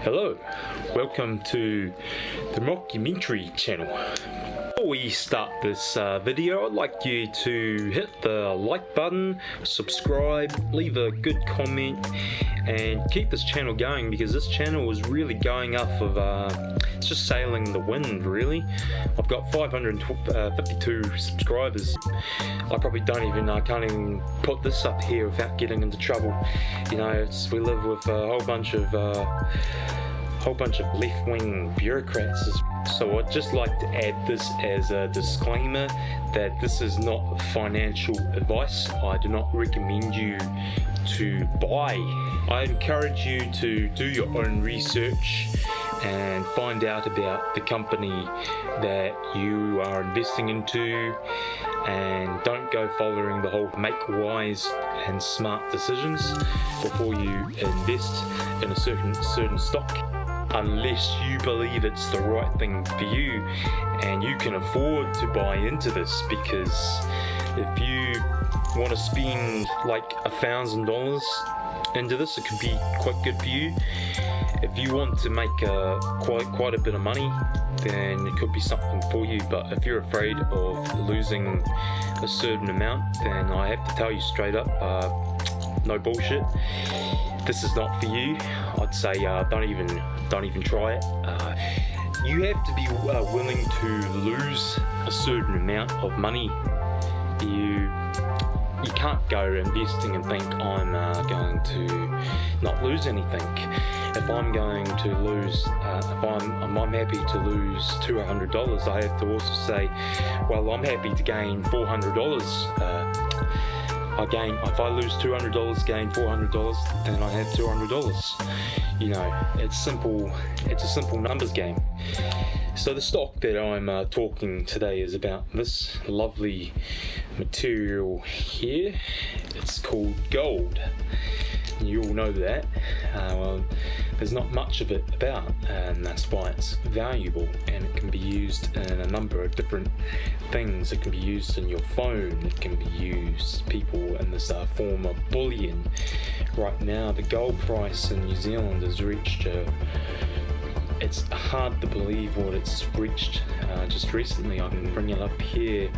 Hello, welcome to the Mockumentary channel. Before we start this video, I'd like you to hit the like button, subscribe, leave a good comment, and keep this channel going, because this channel is really going off of, it's just sailing the wind really. I've got 552 subscribers. I probably can't even put this up here without getting into trouble. You know, we live with a whole bunch of left-wing bureaucrats. So I'd just like to add this as a disclaimer that this is not financial advice. I do not recommend you to buy. I encourage you to do your own research and find out about the company that you are investing into, and don't go following the whole make wise and smart decisions before you invest in a certain stock, unless you believe it's the right thing for you and you can afford to buy into this. Because if you want to spend like $1,000 into this, it could be quite good for you. If you want to make quite a bit of money, then it could be something for you. But if you're afraid of losing a certain amount, then I have to tell you straight up, no bullshit, this is not for you. I'd say don't even try it. You have to be willing to lose a certain amount of money. You can't go investing and think I'm going to not lose anything. If I'm going to lose, if I'm happy to lose $200, I have to also say, well, I'm happy to gain $400. If I lose $200, gain $400, then I have $200. You know, it's simple. It's a simple numbers game. So the stock that I'm talking today is about this lovely material here. It's called gold. You all know that. Well, there's not much of it about, and that's why it's valuable, and it can be used in a number of different things. It can be used in your phone, it can be used, people, in this form of bullion. Right now the gold price in New Zealand has reached it's hard to believe what it's reached just recently. I can bring it up here.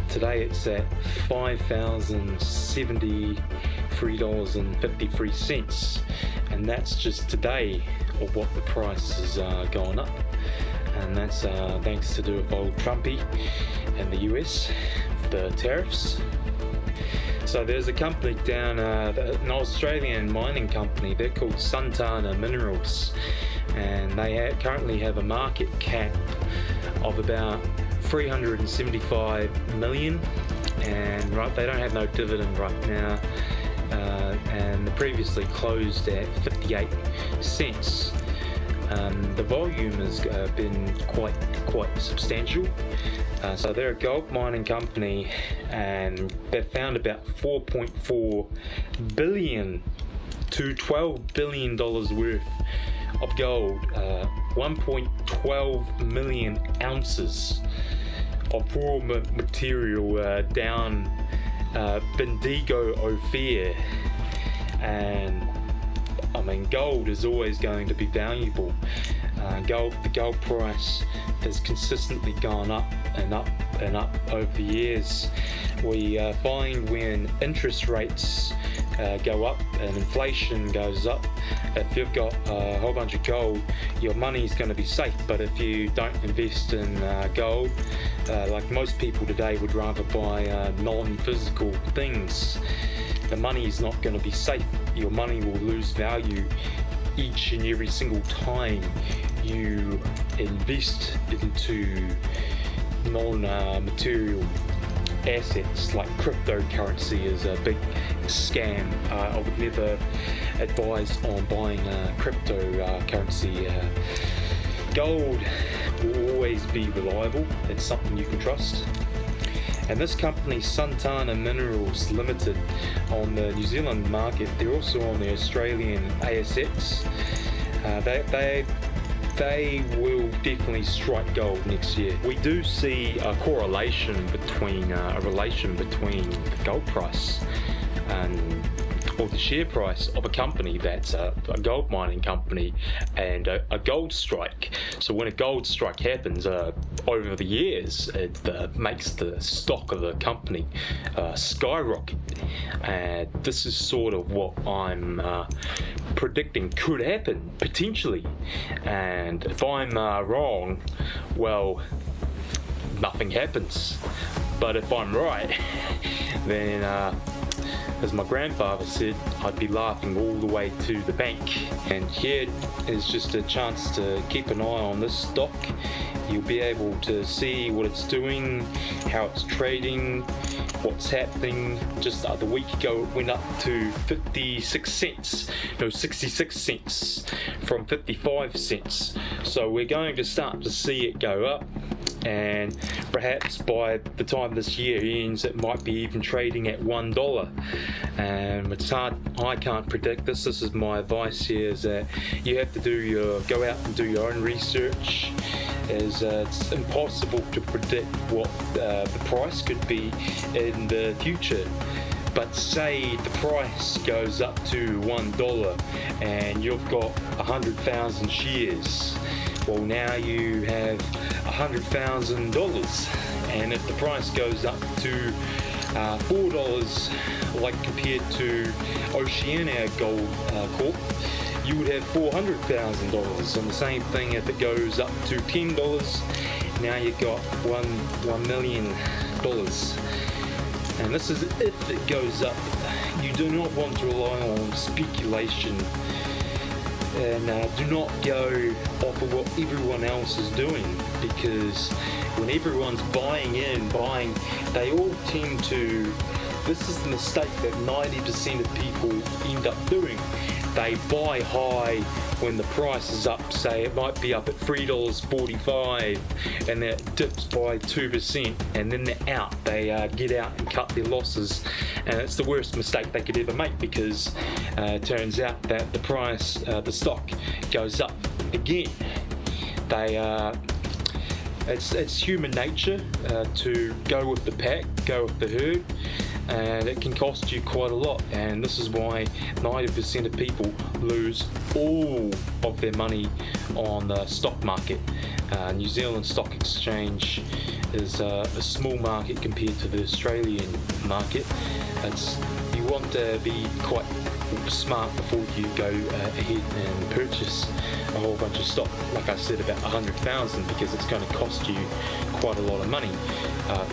Today it's at $5,073.53, and that's just today of what the price has gone up, and that's thanks to do with old Trumpy and the US, the tariffs. So there's a company down, an Australian mining company, they're called Santana Minerals, and they currently have a market cap of about 375 million, and they don't have no dividend right now, and they previously closed at 58 cents. The volume has been quite substantial. So they're a gold mining company, and they've found about 4.4 billion to $12 billion worth of gold, 1.12 million ounces of raw material down Bendigo-Ophir. And I mean, gold is always going to be valuable. The gold price has consistently gone up and up and up over the years. We find when interest rates go up and inflation goes up, if you've got a whole bunch of gold, your money's going to be safe. But if you don't invest in gold, like most people today would rather buy non-physical things, the money is not going to be safe. Your money will lose value each and every single time you invest into non-material assets. Like cryptocurrency is a big scam. I would never advise on buying cryptocurrency. Gold will always be reliable. It's something you can trust. And this company, Santana Minerals Limited, on the New Zealand market, they're also on the Australian ASX. They will definitely strike gold next year. We do see a relation between the gold price and or the share price of a company that's a gold mining company and a gold strike. So when a gold strike happens over the years, it makes the stock of the company skyrocket. And this is sort of what I'm predicting could happen potentially. And if I'm wrong, well, nothing happens. But if I'm right, then as my grandfather said, I'd be laughing all the way to the bank. And here is just a chance to keep an eye on this stock. You'll be able to see what it's doing, how it's trading, what's happening. Just the week ago it went up to 66 cents from 55 cents. So we're going to start to see it go up, and perhaps by the time this year ends it might be even trading at $1. And it's hard, I can't predict this. This is my advice here, is that you have to go out and do your own research, as it's impossible to predict what the price could be in the future. But say the price goes up to $1 and you've got 100,000 shares. Well, now you have $100,000, and if the price goes up to $4, like compared to Oceania Gold Corp, you would have $400,000. And the same thing if it goes up to $10, now you've got $1 million. And this is if it goes up. You do not want to rely on speculation, and do not go off of what everyone else is doing, because when everyone's buying, they all tend to, this is the mistake that 90% of people end up doing. They buy high when the price is up. Say it might be up at $3.45 and then it dips by 2%, and then they're out. They get out and cut their losses, and it's the worst mistake they could ever make, because it turns out that the price, the stock goes up again. It's human nature to go with the pack, go with the herd, and it can cost you quite a lot. And this is why 90% of people lose all of their money on the stock market. New Zealand Stock Exchange is a small market compared to the Australian market. You want to be quite smart before you go ahead and purchase a whole bunch of stock. Like I said, about 100,000, because it's going to cost you quite a lot of money.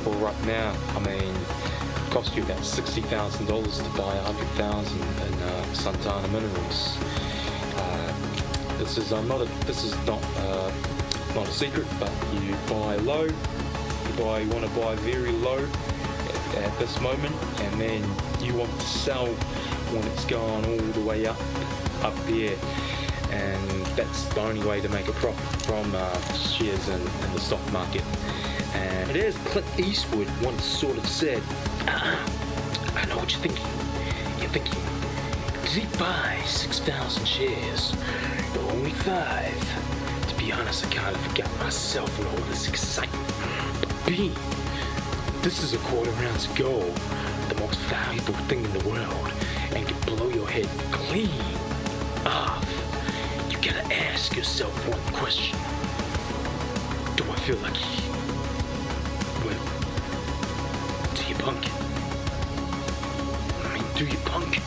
For right now, I mean, it cost you about $60,000 to buy 100,000 in Santana Minerals. This is not a secret, but you buy low. You want to buy very low at this moment, and then you want to sell when it's gone all the way up there. And that's the only way to make a profit from shares in the stock market. And as Clint Eastwood once sort of said, I know what you're thinking. You're thinking, did he buy 6,000 shares? No, only 5. To be honest, I kind of forgot myself in all this excitement. But B, this is a quarter ounce of gold, the most valuable thing in the world, and can blow your head clean off. You gotta ask yourself one question. Do I feel like well, do you punk it? I mean, do you punk it?